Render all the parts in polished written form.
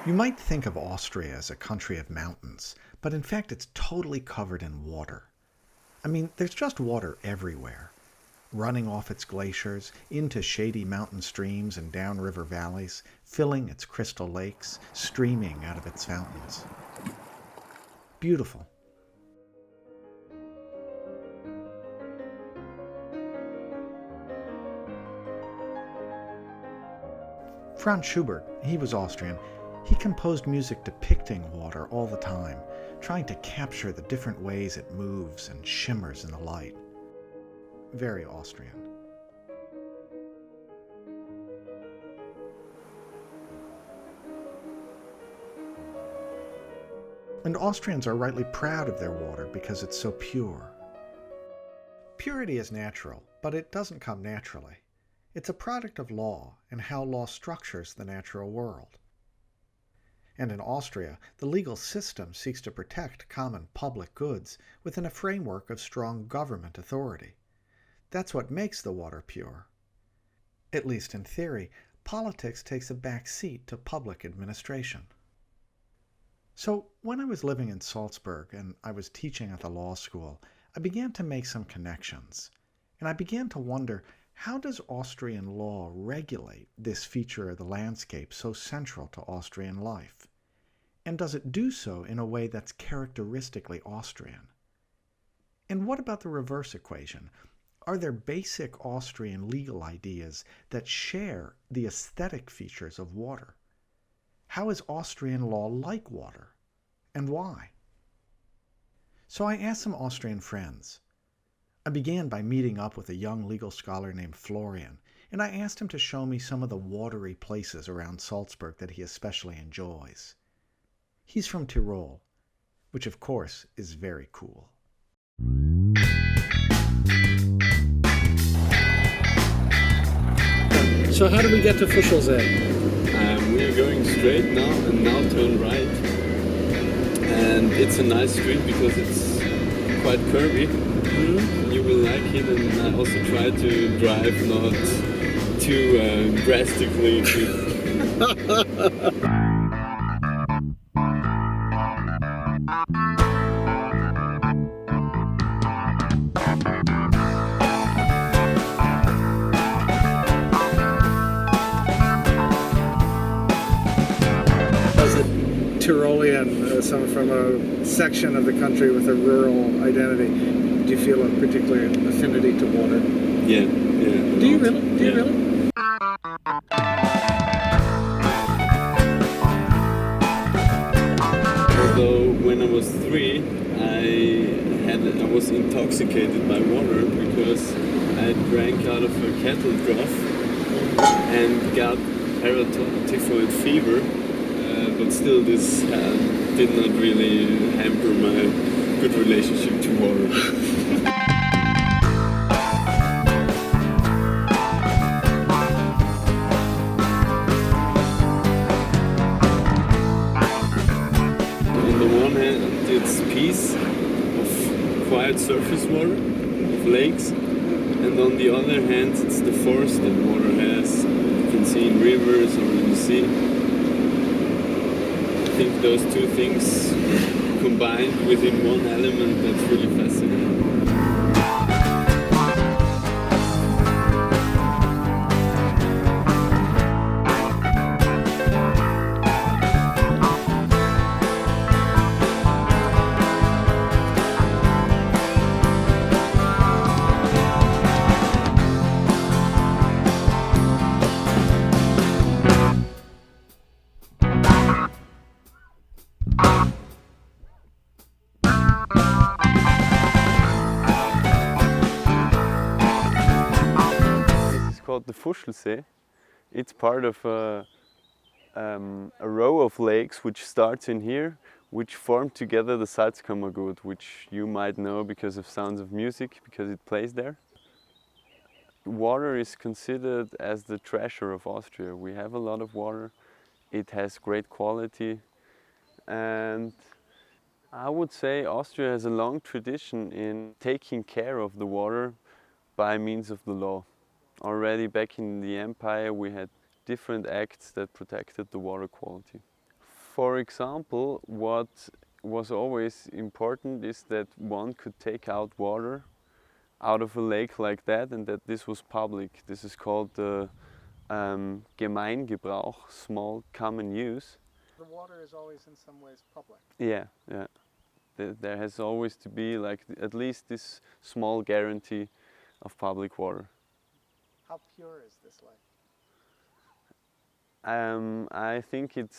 You might think of Austria as a country of mountains, but in fact it's totally covered in water. I mean, there's just water everywhere, running off its glaciers, into shady mountain streams and down river valleys, filling its crystal lakes, streaming out of its fountains. Beautiful. Franz Schubert, he was Austrian. He composed music depicting water all the time, trying to capture the different ways it moves and shimmers in the light. Very Austrian. And Austrians are rightly proud of their water because it's so pure. Purity is natural, but it doesn't come naturally. It's a product of law and how law structures the natural world. And in Austria, the legal system seeks to protect common public goods within a framework of strong government authority. That's what makes the water pure. At least in theory, politics takes a back seat to public administration. So when I was living in Salzburg and I was teaching at the law school, I began to make some connections. And I began to wonder, how does Austrian law regulate this feature of the landscape so central to Austrian life? And does it do so in a way that's characteristically Austrian? And what about the reverse equation? Are there basic Austrian legal ideas that share the aesthetic features of water? How is Austrian law like water? And why? So I asked some Austrian friends. I began by meeting up with a young legal scholar named Florian, and I asked him to show me some of the watery places around Salzburg that he especially enjoys. He's from Tyrol, which of course is very cool. So how do we get to Fuschelsee? We're going straight now and now turn right. And it's a nice street because it's quite curvy. You will like it, and I also try to drive not too drastically. As a Tyrolean, someone from a section of the country with a rural identity, do you feel a particular affinity to water? Yeah. Do you really? Do you really? Although when I was 3, I was intoxicated by water because I drank out of a kettle trough and got typhoid fever. But still, this did not really hamper my good relationship to water. It's peace of quiet surface water, of lakes, and on the other hand it's the force that water has. You can see in rivers or in the sea. I think those two things combined within one element, that's really fascinating. Called the Fuschelsee. It's part of a row of lakes which starts in here, which form together the Salzkammergut, which you might know because of Sounds of Music, because it plays there. Water is considered as the treasure of Austria. We have a lot of water, it has great quality, and I would say Austria has a long tradition in taking care of the water by means of the law. Already back in the empire we had different acts that protected the water quality. For example, what was always important is that one could take out water out of a lake like that, and that this was public. This is called the Gemeingebrauch, small common use. The water is always in some ways public. Yeah, yeah. There has always to be like at least this small guarantee of public water. How pure is this lake? I think it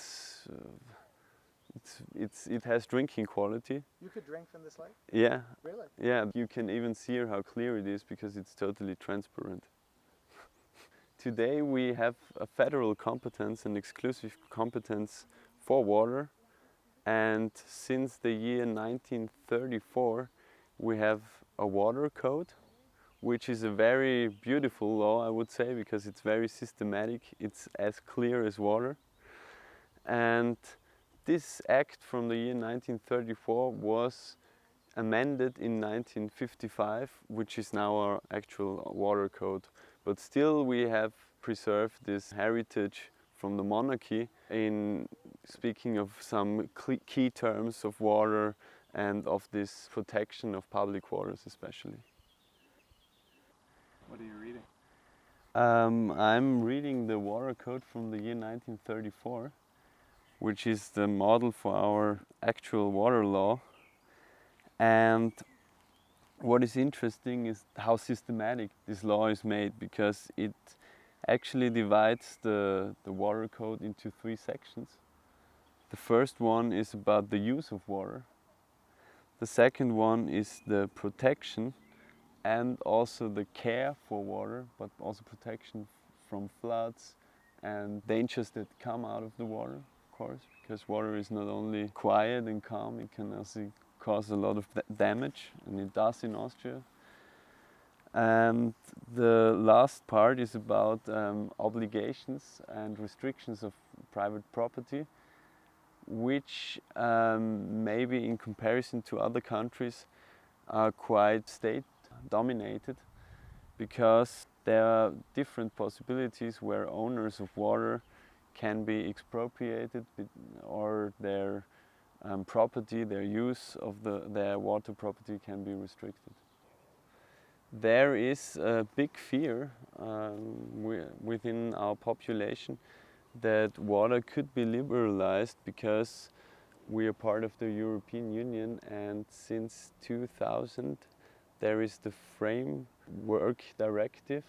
has drinking quality. You could drink from this lake? Yeah. Really? Yeah, you can even see how clear it is because it's totally transparent. Today we have a federal competence, an exclusive competence for water, and since the year 1934 we have a water code, which is a very beautiful law, I would say, because it's very systematic, it's as clear as water. And this act from the year 1934 was amended in 1955, which is now our actual water code. But still we have preserved this heritage from the monarchy in speaking of some key terms of water and of this protection of public waters especially. What are you reading? I'm reading the water code from the year 1934, which is the model for our actual water law. And what is interesting is how systematic this law is made, because it actually divides the water code into 3 sections. The first one is about the use of water. The second one is the protection and also the care for water, but also protection from floods and dangers that come out of the water, of course, because water is not only quiet and calm, it can also cause a lot of damage, and it does in Austria. And the last part is about obligations and restrictions of private property, which maybe in comparison to other countries are quite state-dominated, because there are different possibilities where owners of water can be expropriated, or their property, their use of their water property can be restricted. There is a big fear within our population that water could be liberalized, because we are part of the European Union, and since 2000 there is the Framework Directive,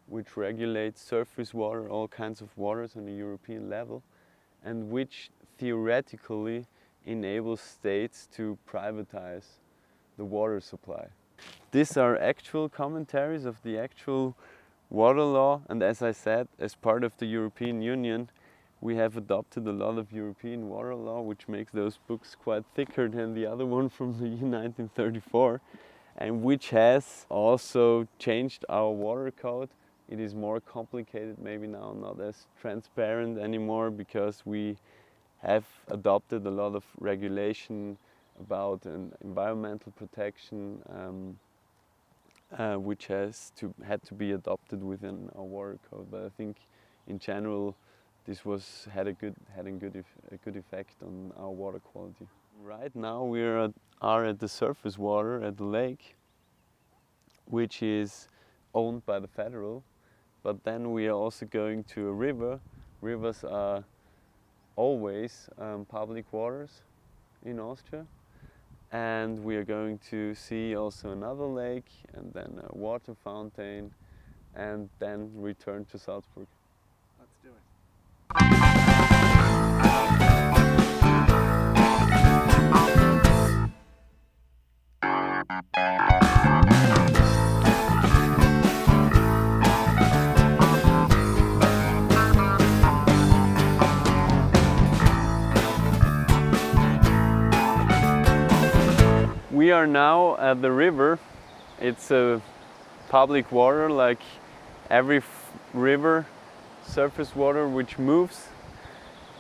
which regulates surface water, all kinds of waters on a European level, and which theoretically enables states to privatize the water supply. These are actual commentaries of the actual water law, and as I said, as part of the European Union, we have adopted a lot of European water law, which makes those books quite thicker than the other one from the year 1934, and which has also changed our water code. It is more complicated, maybe now not as transparent anymore, because we have adopted a lot of regulation about environmental protection, which had to be adopted within our water code. But I think in general this had a good effect on our water quality. Right now we are at the surface water at the lake, which is owned by the federal, but then we are also going to a river. Rivers are always public waters in Austria, and we are going to see also another lake and then a water fountain, and then return to Salzburg. Let's do it. We are now at the river. It's a public water, like every river, surface water which moves.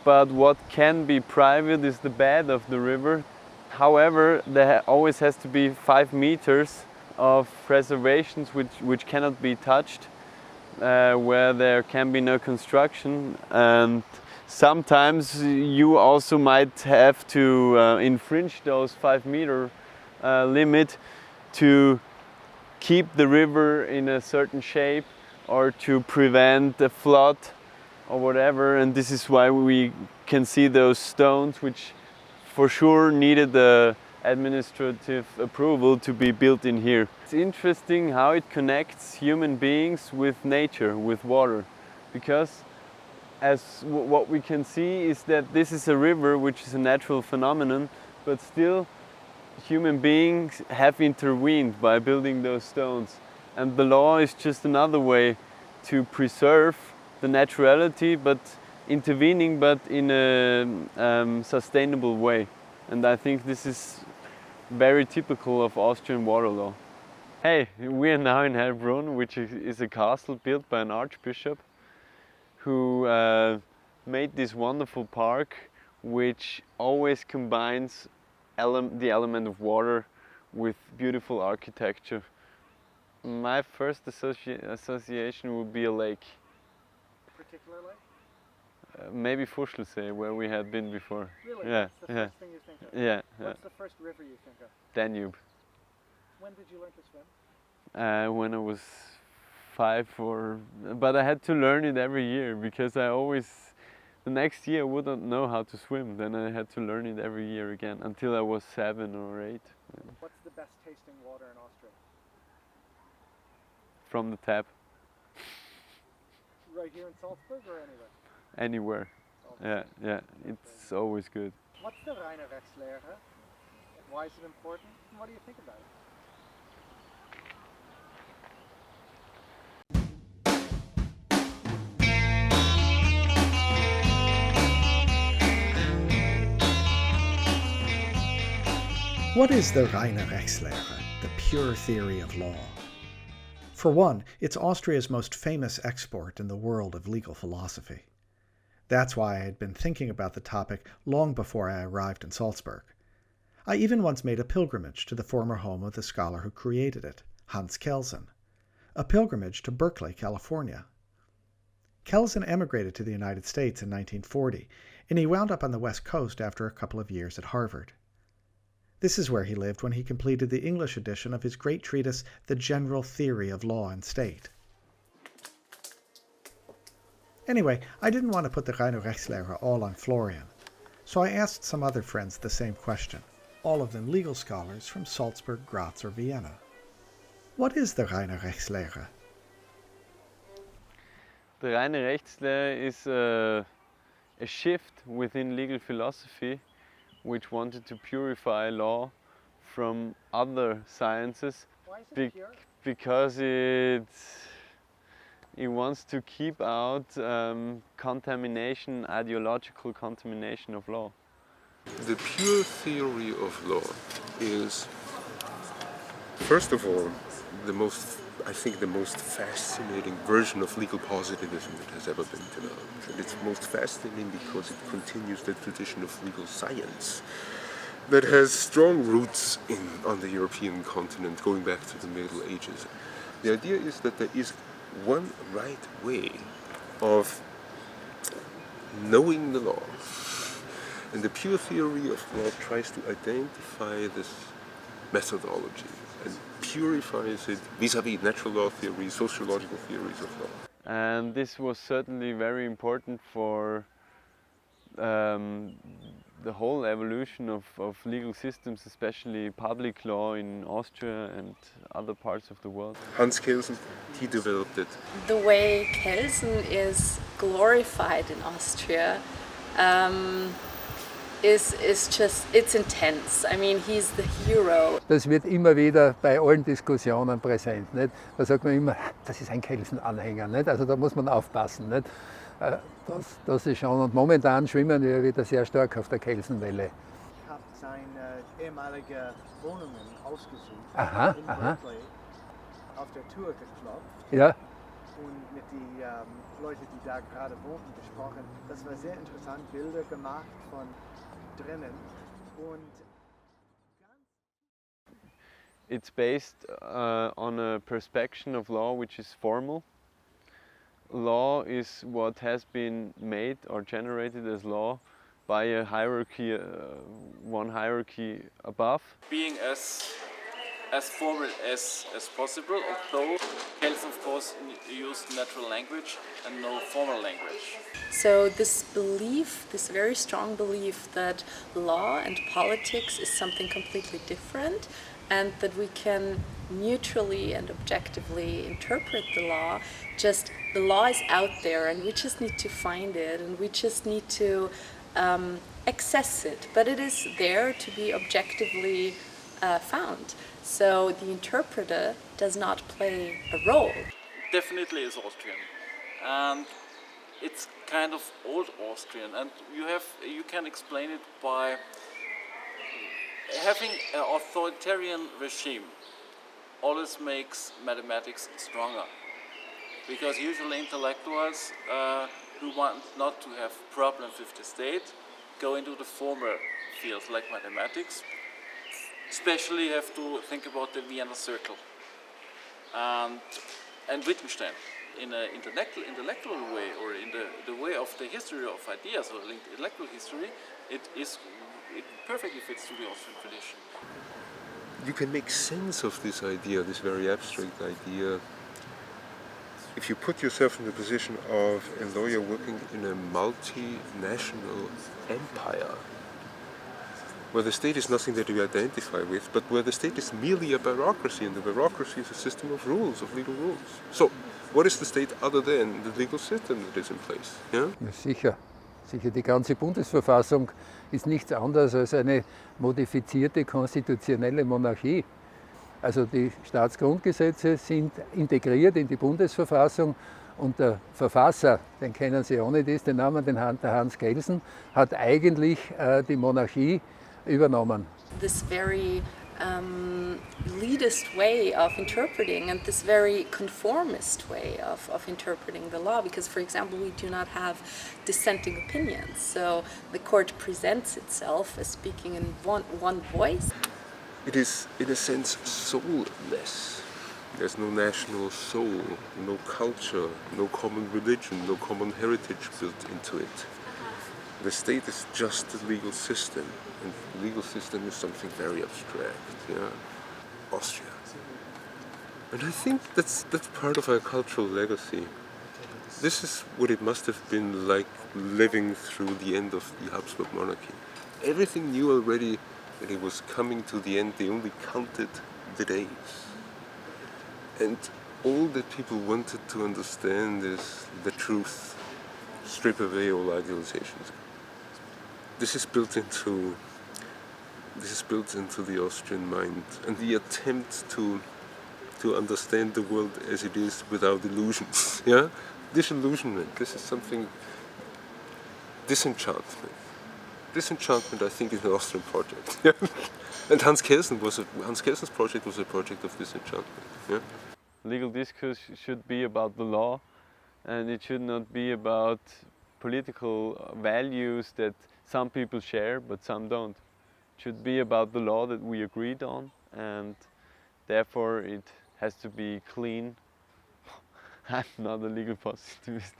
But what can be private is the bed of the river. However, there always has to be 5 meters of preservations which cannot be touched, where there can be no construction. And sometimes you also might have to infringe those 5-meter limit to keep the river in a certain shape or to prevent a flood or whatever, and this is why we can see those stones which for sure needed the administrative approval to be built in here. It's interesting how it connects human beings with nature, with water, because what we can see is that this is a river which is a natural phenomenon, but still human beings have intervened by building those stones, and the law is just another way to preserve the naturality, but intervening but in a sustainable way. And I think this is very typical of Austrian water law. Hey, we are now in Heilbronn, which is a castle built by an archbishop who made this wonderful park which always combines the element of water with beautiful architecture. My first association would be a lake. Particularly? Maybe Fuschlsee, where we had been before. Really? Yeah, That's the yeah, first thing you think of? yeah. What's the first river you think of? Danube. When did you learn to swim? When I was 5 but I had to learn it every year because the next year I wouldn't know how to swim, then I had to learn it every year again until I was 7 or 8. What's the best tasting water in Austria? From the tap, Right here in Salzburg or anywhere? anywhere. Salzburg. Yeah, it's always good. What's the Reine Rechtslehre? Why is it important? And what do you think about it? What is the reine Rechtslehre, the pure theory of law? For one, it's Austria's most famous export in the world of legal philosophy. That's why I had been thinking about the topic long before I arrived in Salzburg. I even once made a pilgrimage to the former home of the scholar who created it, Hans Kelsen, a pilgrimage to Berkeley, California. Kelsen emigrated to the United States in 1940, and he wound up on the West Coast after a couple of years at Harvard. This is where he lived when he completed the English edition of his great treatise, The General Theory of Law and State. Anyway, I didn't want to put the reine Rechtslehre all on Florian, so I asked some other friends the same question, all of them legal scholars from Salzburg, Graz, or Vienna. What is the reine Rechtslehre? The reine Rechtslehre is a shift within legal philosophy which wanted to purify law from other sciences. Why is it pure? Because it wants to keep out contamination, ideological contamination of law. The pure theory of law is, first of all, the most fascinating version of legal positivism that has ever been developed. And it's most fascinating because it continues the tradition of legal science that has strong roots on the European continent going back to the Middle Ages. The idea is that there is one right way of knowing the law. And the pure theory of law tries to identify this methodology and purifies it vis-à-vis natural law theory, sociological theories of law. And this was certainly very important for the whole evolution of legal systems, especially public law in Austria and other parts of the world. Hans Kelsen, he developed it. The way Kelsen is glorified in Austria it's intense. I mean, he's the hero. Das wird immer wieder bei allen Diskussionen präsent. Nicht? Da sagt man immer, das ist ein Kelsen-Anhänger. Nicht? Also da muss man aufpassen. Nicht? Das ist schon. Und momentan schwimmen wir wieder sehr stark auf der Kelsenwelle. Ich habe seine ehemalige Wohnungen ausgesucht. Aha, in aha. Berkeley, auf der Tour geklopft. Ja. Und mit den Leuten, die da gerade wohnten, gesprochen. Das war sehr interessant, Bilder gemacht von drinnen. Und It's based on a perspection of law which is formal, law is what has been made or generated as law by a hierarchy, one hierarchy above. Being as formal as possible, although Celts of course use natural language and no formal language. So this belief, this very strong belief that law and politics is something completely different, and that we can neutrally and objectively interpret the law, just the law is out there and we just need to find it and we just need to access it, but it is there to be objectively found. So the interpreter does not play a role. Definitely is Austrian, and it's kind of old Austrian, and you can explain it by having an authoritarian regime always makes mathematics stronger, because usually intellectuals who want not to have problems with the state go into the former fields like mathematics. Especially you have to think about the Vienna Circle and Wittgenstein in an intellectual way, or in the way of the history of ideas or intellectual history. It perfectly fits to the Austrian tradition. You can make sense of this idea, this very abstract idea, if you put yourself in the position of a lawyer working in a multinational empire, where the state is nothing that you identify with, but where the state is merely a bureaucracy, and the bureaucracy is a system of rules, of legal rules. So, what is the state other than the legal system that is in place? Yeah? Ja, sicher. Sicher, die ganze Bundesverfassung ist nichts anderes als eine modifizierte konstitutionelle Monarchie. Also die Staatsgrundgesetze sind integriert in die Bundesverfassung und der Verfasser, den kennen Sie auch nicht, ist den Namen, der Hans Kelsen, hat eigentlich die Monarchie übernommen. This very elitist way of interpreting and this very conformist way of interpreting the law, because for example we do not have dissenting opinions, so the court presents itself as speaking in one voice. It is, in a sense, soulless. There's no national soul, no culture, no common religion, no common heritage built into it. The state is just the legal system, and the legal system is something very abstract. Yeah? Austria. And I think that's part of our cultural legacy. This is what it must have been like living through the end of the Habsburg monarchy. Everything knew already that it was coming to the end. They only counted the days. And all that people wanted to understand is the truth. Strip away all idealizations. This is built into the Austrian mind, and the attempt to understand the world as it is without illusions. Yeah, disillusionment. This is something. Disenchantment. Disenchantment, I think, is an Austrian project. And Hans Kelsen's project was a project of disenchantment. Yeah? Legal discourse should be about the law, and it should not be about political values that some people share but some don't. It should be about the law that we agreed on, and therefore it has to be clean. I'm not a legal positivist.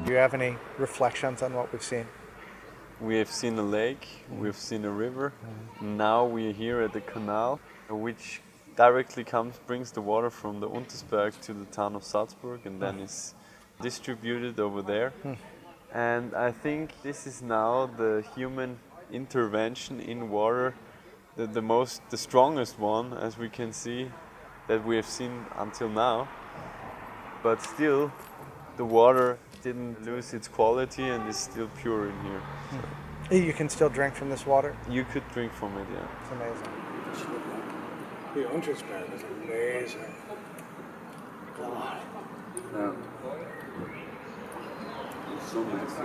Do you have any reflections on what we've seen? We have seen a lake, we've seen a river. Now we are here at the canal, which directly brings the water from the Untersberg to the town of Salzburg, and then is distributed over there. And I think this is now the human intervention in water, the strongest one, as we can see, that we have seen until now. But still, the water didn't lose its quality and is still pure in here. So You can still drink from this water? you could drink from it, yeah. It's amazing. The Untersberg is amazing. God. Yeah. It's so nice.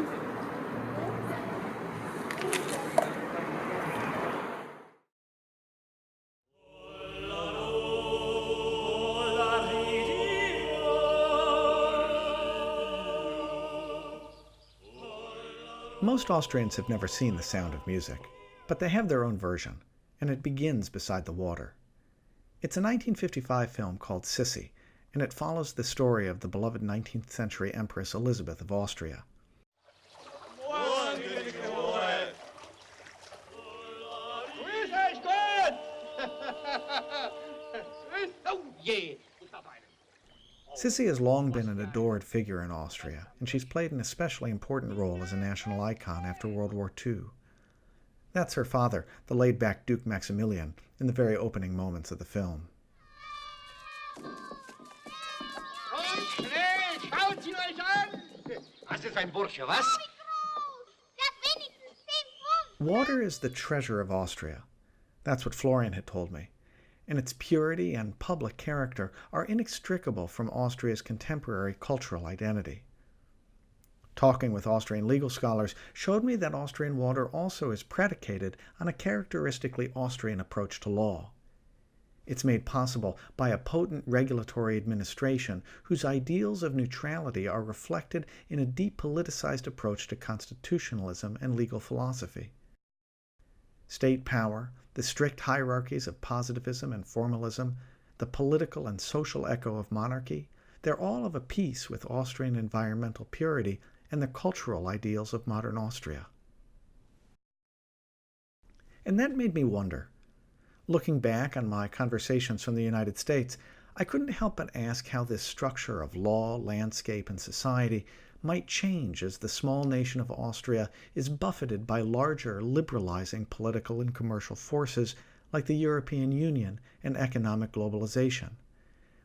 Most Austrians have never seen The Sound of Music, but they have their own version, and it begins beside the water. It's a 1955 film called Sissi, and it follows the story of the beloved 19th century Empress Elizabeth of Austria. Sissi has long been an adored figure in Austria, and she's played an especially important role as a national icon after World War II. That's her father, the laid-back Duke Maximilian, in the very opening moments of the film. Water is the treasure of Austria. That's what Florian had told me. And its purity and public character are inextricable from Austria's contemporary cultural identity. Talking with Austrian legal scholars showed me that Austrian water also is predicated on a characteristically Austrian approach to law. It's made possible by a potent regulatory administration whose ideals of neutrality are reflected in a depoliticized approach to constitutionalism and legal philosophy. State power, the strict hierarchies of positivism and formalism, the political and social echo of monarchy, they're all of a piece with Austrian environmental purity and the cultural ideals of modern Austria. And that made me wonder. Looking back on my conversations from the United States, I couldn't help but ask how this structure of law, landscape, and society might change as the small nation of Austria is buffeted by larger, liberalizing political and commercial forces like the European Union and economic globalization,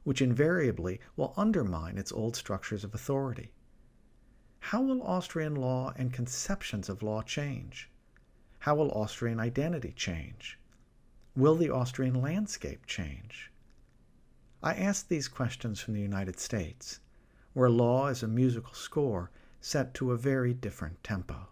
which invariably will undermine its old structures of authority. How will Austrian law and conceptions of law change? How will Austrian identity change? Will the Austrian landscape change? I asked these questions from the United States, where law is a musical score set to a very different tempo.